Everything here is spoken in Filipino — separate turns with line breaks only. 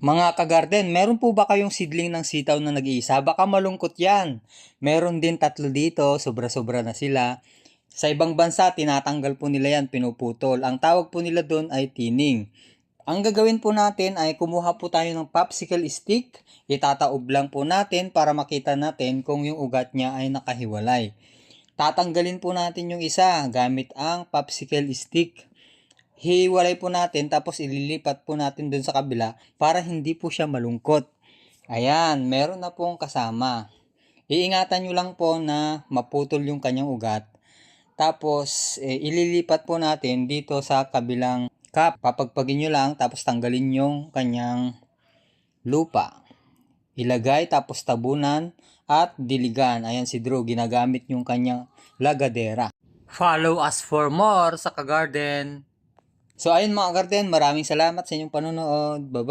Mga kagarden, meron po ba kayong seedling ng sitaw na nag-iisa? Baka malungkot yan. Meron din 3 dito, sobra-sobra na sila. Sa ibang bansa, tinatanggal po nila yan, pinuputol. Ang tawag po nila doon ay tining. Ang gagawin po natin ay kumuha po tayo ng popsicle stick. Itataob lang po natin para makita natin kung yung ugat niya ay nakahiwalay. Tatanggalin po natin yung isa gamit ang popsicle stick. Hiwalay po natin tapos ililipat po natin dun sa kabila para hindi po siya malungkot. Ayan, meron na pong kasama. Iingatan nyo lang po na maputol yung kanyang ugat. Tapos ililipat po natin dito sa kabilang cup. Papagpagin nyo lang tapos tanggalin yung kanyang lupa. Ilagay tapos tabunan at diligan. Ayan si Drew, ginagamit yung kanyang lagadera. Follow us for more sa Kagarden. So ayun mga garden, maraming salamat sa inyong panonood. Bye-bye.